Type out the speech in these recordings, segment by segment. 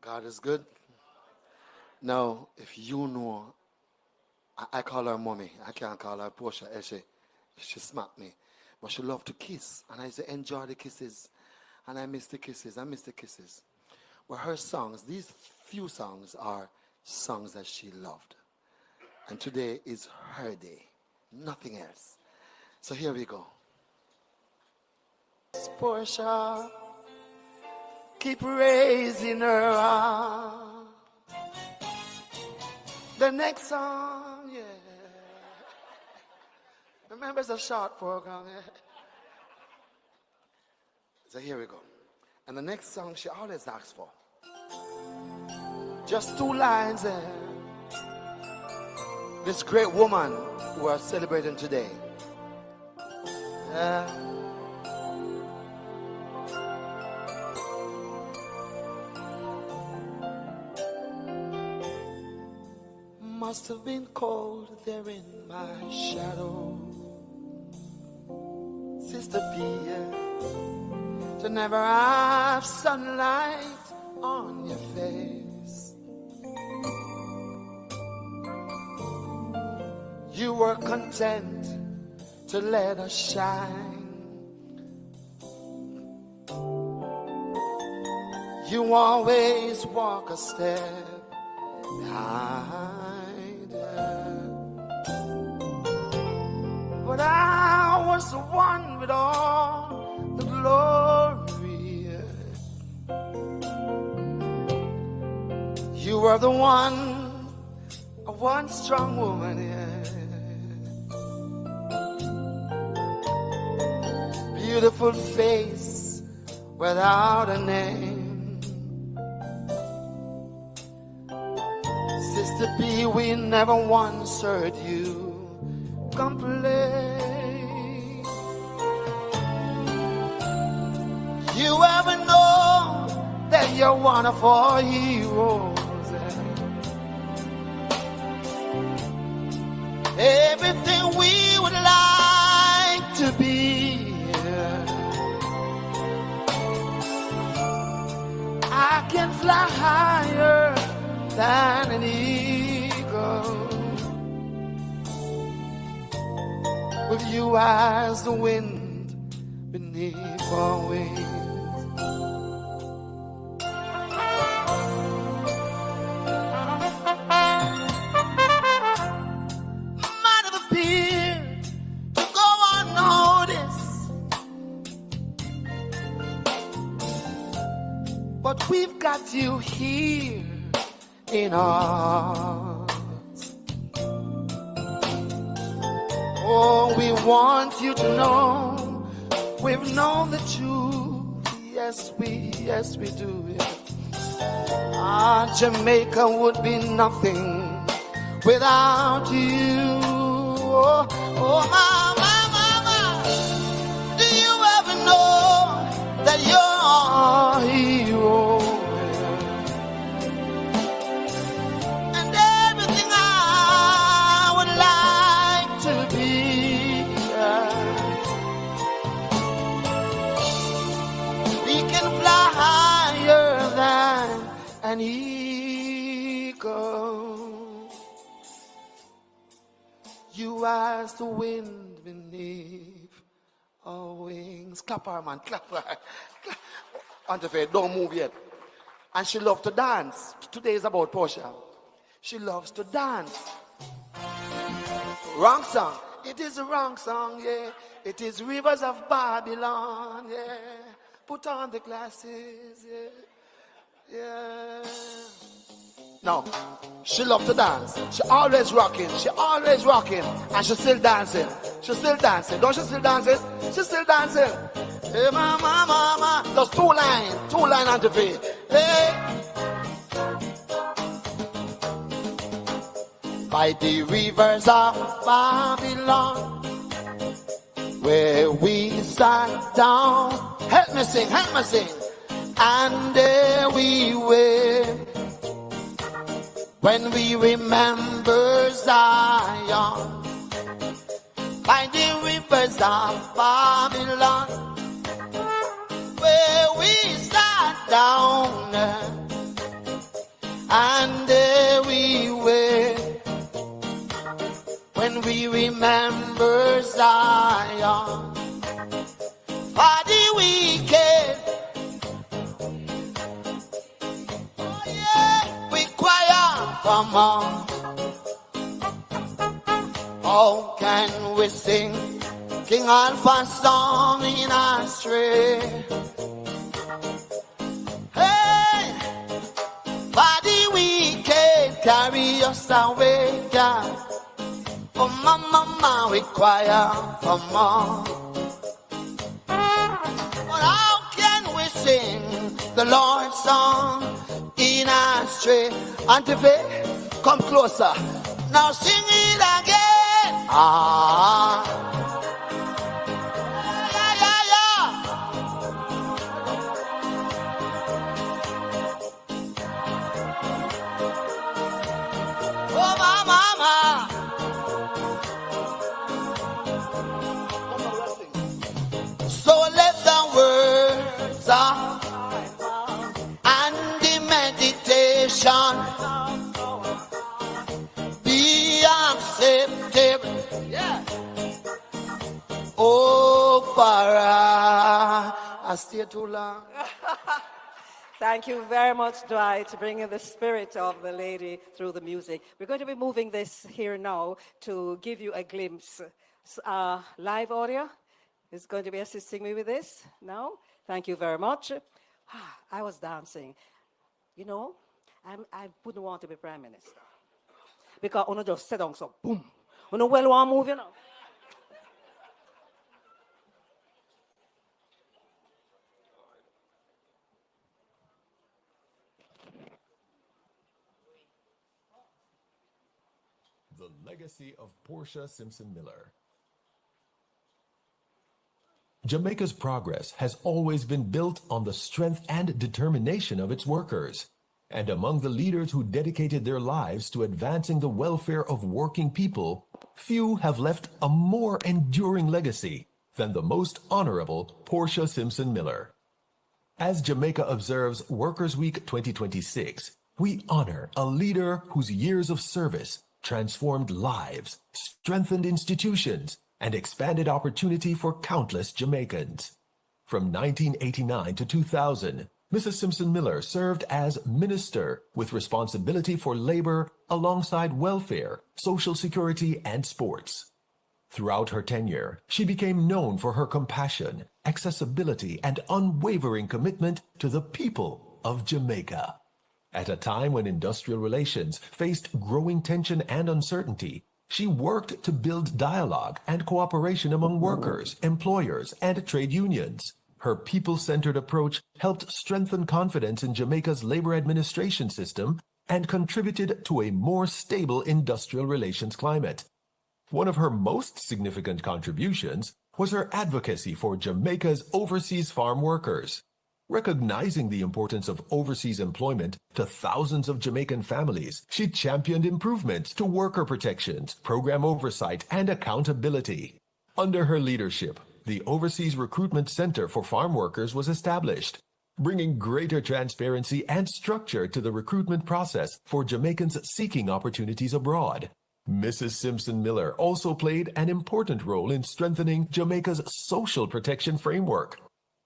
God is good. Now, if you know, I call her mommy. I can't call her Portia. She smacked me. But she loved to kiss. And I say, enjoy the kisses. And I miss the kisses. I miss the kisses. But her songs, these few songs are songs that she loved. And today is her day. Nothing else. So here we go. Portia, keep raising her arm. The next song, yeah. Remember, it's a short program, yeah. So here we go. And the next song she always asks for. Just 2 lines there. This great woman we are celebrating today. Must have been cold there in my shadow, Sister P, to never have sunlight on your face. You were content to let us shine. You always walk a step behind her. But I was the one with all the glory. You were the one strong woman, yeah. Beautiful face without a name. Sister P, we never once heard you complain. You ever know that you're one of our heroes? Everything we would like to be. I can fly higher than an eagle, with you as the wind beneath our wings. Might have appeared to go unnoticed, but we've got you here in our hearts. Oh, we want you to know we've known the truth. Yes, we do. Jamaica would be nothing without you. Oh, mama, do you ever know that you're our hero? And everything I would like to be, we can fly higher than an eagle. You as the wind beneath our wings. Clap her, man, clap her. Auntie, don't move yet. And she loves to dance. Today is about Portia. She loves to dance. Wrong song. It is the wrong song, yeah. It is Rivers of Babylon, yeah. Put on the glasses, yeah. Yeah. No, she loves to dance. She always rocking. And she's still dancing. Don't she still dancing? She's still dancing. Hey, mama. There's 2 lines on the feet. Hey. By the rivers of Babylon, where we sat down. Help me sing. And there we were. When we remember Zion, by the rivers of Babylon, where we sat down for more. How can we sing King Alpha's song in a stray? Hey, for the wicked carry us away, God. Oh, mama, we cry for more. But how can we sing the Lord's song in a stray? Auntie Faye, come closer. Now sing it again. Ah. Yeah, yeah, yeah. Oh, my mama. So let the words and the meditation be acceptable. Yeah. Oh, Farah, I stay too long. Thank you very much, Dwight, to bring in the spirit of the lady through the music. We're going to be moving this here now to give you a glimpse. Live audio is going to be assisting me with this now. Thank you very much. I was dancing. You know, I wouldn't want to be Prime Minister. Because I just sit down so boom. You know, well, one move, you know. The legacy of Portia Simpson Miller. Jamaica's progress has always been built on the strength and determination of its workers. And among the leaders who dedicated their lives to advancing the welfare of working people, few have left a more enduring legacy than the most honorable Portia Simpson Miller. As Jamaica observes Workers' Week 2026, we honor a leader whose years of service transformed lives, strengthened institutions, and expanded opportunity for countless Jamaicans. From 1989 to 2000, Mrs. Simpson Miller served as minister with responsibility for labor alongside welfare, social security, and sports. Throughout her tenure, she became known for her compassion, accessibility, and unwavering commitment to the people of Jamaica. At a time when industrial relations faced growing tension and uncertainty, she worked to build dialogue and cooperation among workers, employers, and trade unions. Her people-centered approach helped strengthen confidence in Jamaica's labor administration system and contributed to a more stable industrial relations climate. One of her most significant contributions was her advocacy for Jamaica's overseas farm workers. Recognizing the importance of overseas employment to thousands of Jamaican families, she championed improvements to worker protections, program oversight, and accountability. Under her leadership, the Overseas Recruitment Center for Farm Workers was established, bringing greater transparency and structure to the recruitment process for Jamaicans seeking opportunities abroad. Mrs. Simpson Miller also played an important role in strengthening Jamaica's social protection framework.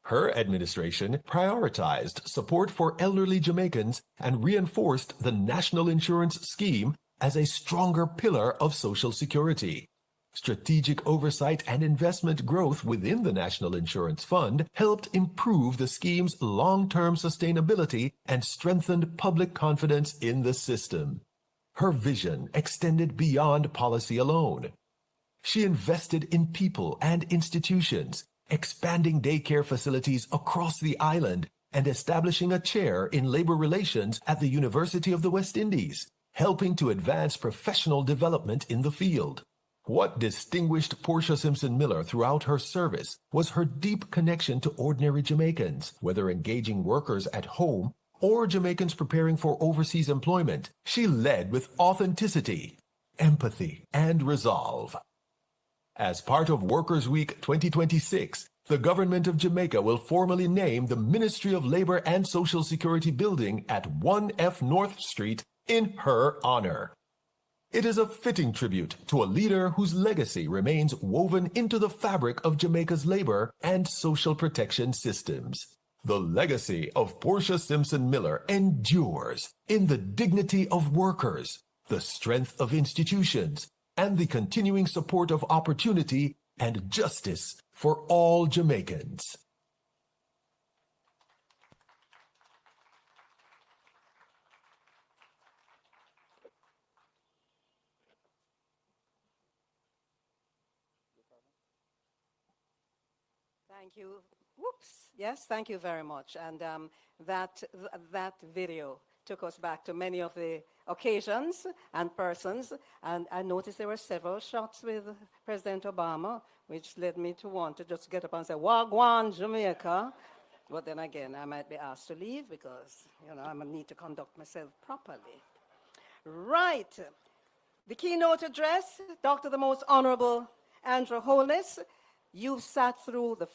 Her administration prioritized support for elderly Jamaicans and reinforced the National Insurance Scheme as a stronger pillar of Social Security. Strategic oversight and investment growth within the National Insurance Fund helped improve the scheme's long-term sustainability and strengthened public confidence in the system. Her vision extended beyond policy alone. She invested in people and institutions, expanding daycare facilities across the island and establishing a chair in labor relations at the University of the West Indies, helping to advance professional development in the field. What distinguished Portia Simpson Miller throughout her service was her deep connection to ordinary Jamaicans, whether engaging workers at home or Jamaicans preparing for overseas employment. She led with authenticity, empathy, and resolve. As part of Workers' Week 2026, the government of Jamaica will formally name the Ministry of Labor and Social Security building at 1F North Street in her honor. It is a fitting tribute to a leader whose legacy remains woven into the fabric of Jamaica's labor and social protection systems. The legacy of Portia Simpson Miller endures in the dignity of workers, the strength of institutions, and the continuing support of opportunity and justice for all Jamaicans. Thank you. Whoops. Yes, thank you very much. And that video took us back to many of the occasions and persons. And I noticed there were several shots with President Obama, which led me to want to just get up and say, Wagwan, Jamaica. But then again, I might be asked to leave because, I need to conduct myself properly. Right. The keynote address, Dr. the Most Honorable Andrew Holness. You've sat through the